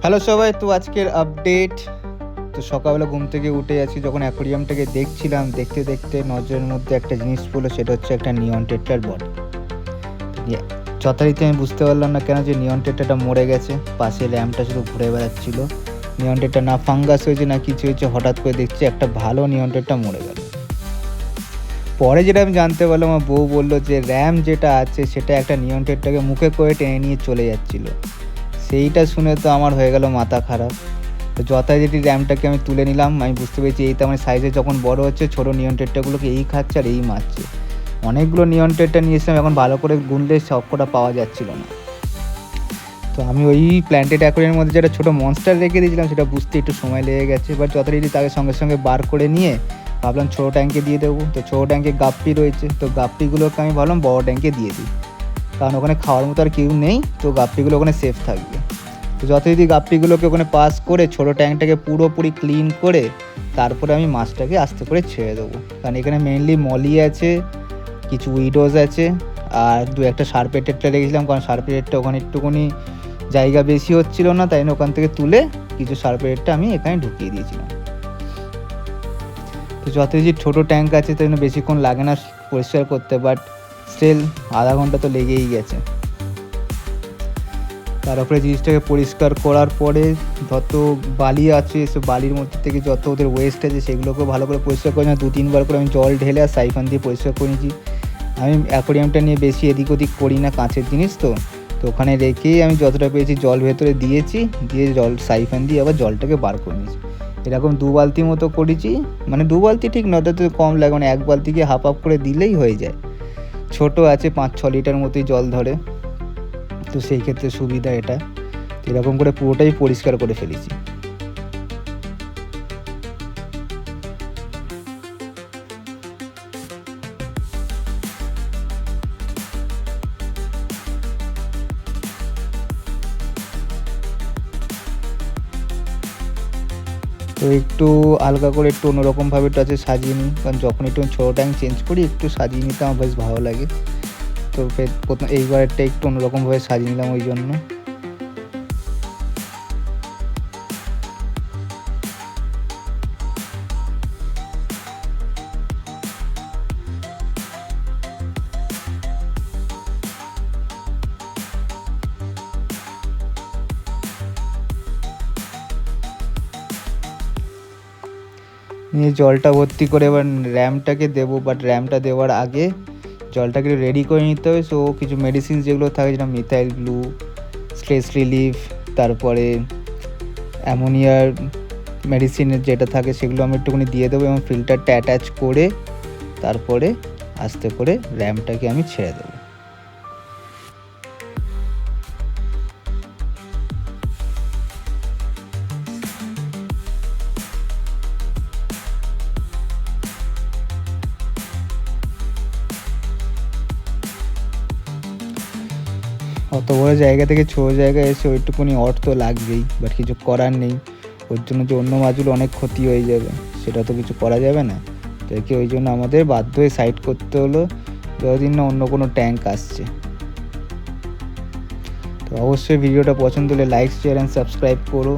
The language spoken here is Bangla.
হ্যালো সবাই, তো আজকের আপডেট। তো সকালবেলা ঘুম থেকে উঠে আছি, যখন অ্যাকোরিয়ামটাকে দেখছিলাম, দেখতে দেখতে নজরের মধ্যে একটা জিনিস পড়লো, সেটা হচ্ছে একটা নিয়ন টেট্রার বডি। যথারীতি আমি বুঝতে পারলাম না কেন যে নিয়ন টেট্রাটা মরে গেছে, পাশে ল্যাম্পটা শুধু ঘুরে বেড়াচ্ছিল। নিয়ন টেট্রা না ফাঙ্গাস হয়েছে না কিছু হয়েছে, হঠাৎ করে দেখছি একটা ভালো নিয়ন টেট্রা মরে গেল। পরে যেটা আমি জানতে পারলাম, আমার বউ বললো যে র্যাম যেটা আছে সেটা একটা নিয়ন টেট্রাকে মুখে করে টেনে নিয়ে চলে যাচ্ছিলো। সেইটা শুনে তো আমার হয়ে গেল মাথা খারাপ। তো যথারীতি র্যামটাকে আমি তুলে নিলাম। আমি বুঝতে পেরেছি এই তো আমার সাইজে যখন বড় হচ্ছে, ছোটো নিয়ন টেট্রাগুলোকে এই খাচ্ছে আর এই মারছে। অনেকগুলো নিয়ন টেট্রা নিয়ে এসেছিলাম, এখন ভালো করে গুনলে সব কটা পাওয়া যাচ্ছিল না। তো আমি ওই প্ল্যান্টেড অ্যাকোরিয়ামের মধ্যে যেটা ছোটো মনস্টার রেখে দিয়েছিলাম, সেটা বুঝতে একটু সময় লেগে গেছে। এবার যথারীতি তাকে সঙ্গে সঙ্গে বার করে নিয়ে ভাবলাম ছোটো ট্যাঙ্কে দিয়ে দেবো। তো ছোটো ট্যাঙ্কে গাপ্পি রয়েছে, তো গাপ্পিগুলোকে আমি ভাবলাম বড় ট্যাঙ্কে দিয়ে দিই, কারণ ওখানে খাওয়ার মতো আর কেউ নেই, তো গাপ্পিগুলো ওখানে সেফ থাকবে। তো যথারীতি গাপ্পিগুলোকে ওখানে পাস করে ছোটো ট্যাঙ্কটাকে পুরোপুরি ক্লিন করে তারপরে আমি মাছটাকে আস্তে করে ছেড়ে দেবো। কারণ এখানে মেনলি মলি আছে, কিছু উইডোজ আছে, আর দু একটা শার্পের টেট্রা রেখেছিলাম, কারণ শার্পের টেট্রা ওখানে একটুখানি জায়গা বেশি হচ্ছিল না, তাই না ওখান থেকে তুলে কিছু শার্পের টেট্রা আমি এখানে ঢুকিয়ে দিয়েছিলাম। তো যথারীতি ছোটো ট্যাঙ্ক আছে, তাই জন্য বেশিক্ষণ লাগে না পরিষ্কার করতে, বাট স্টিল আধা ঘন্টা তো লেগেই গেছে। তারপরে জিনিসটাকে পরিষ্কার করার পরে যত বালি আছে, সে বালির মধ্যে থেকে যত ওদের ওয়েস্ট আছে সেগুলোকে ভালো করে পরিষ্কার করে না, 2-3 বার করে আমি জল ঢেলে আর সাইফান দিয়ে পরিষ্কার করে নিয়েছি। আমি অ্যাকোরিয়ামটা নিয়ে বেশি এদিক ওদিক করি না, কাঁচের জিনিস তো ওখানে রেখেই আমি যতটা পেয়েছি জল ভেতরে দিয়েছি, দিয়ে জল সাইফান দিয়ে আবার জলটাকে বার করে নিয়েছি। এরকম 2 বালতি মতো করেছি, মানে 2 বালতি ঠিক নয়, তো কম লাগে, মানে 1 বালতিকে হাফ করে দিলেই হয়ে যায়। ছোটো আছে 5-6 লিটার মতোই জল ধরে, তো সেই ক্ষেত্রে সুবিধা এটা। এরকম করে পুরোটাই পরিষ্কার করে ফেলেছি। তো একটু হালকা করে একটু অন্যরকমভাবে টাচে সাজিয়ে নিই, কারণ যখন একটু ছোটো ট্যাঙ্ক চেঞ্জ করি একটু সাজিয়ে নিতে আমার বেশ ভালো লাগে। তো প্রথম এইবারটা একটু অন্যরকমভাবে সাজিয়ে নিলাম ওই জন্য। নিয়ে জলটা ভর্তি করে এবার র্যামটাকে দেবো, বাট র্যামটা দেওয়ার আগে জলটাকে রেডি করে নিতে হবে। সো কিছু মেডিসিন যেগুলো থাকে, যেটা মিথাইল ব্লু, স্ট্রেস রিলিফ, তারপরে অ্যামোনিয়ার মেডিসিনের যেটা থাকে সেগুলো আমি একটুখানি দিয়ে দেবো, এবং ফিল্টারটা অ্যাটাচ করে তারপরে আস্তে করে র্যামটাকে আমি ছেড়ে দেবো। অত বড় জায়গা থেকে ছোটো জায়গায় এসে ওইটুকুনি অর্থ তো লাগবেই, বাট কিছু করার নেই। ওর জন্য যে অন্য মাছগুলো অনেক ক্ষতি হয়ে যাবে, সেটা তো কিছু করা যাবে না। তো একে ওই জন্য আমাদের বাধ্য হয়ে সাইড করতে হলো, যতদিন না অন্য কোনো ট্যাঙ্ক আসছে। তো অবশ্যই ভিডিওটা পছন্দ হলে লাইক, শেয়ার অ্যান্ড সাবস্ক্রাইব করো।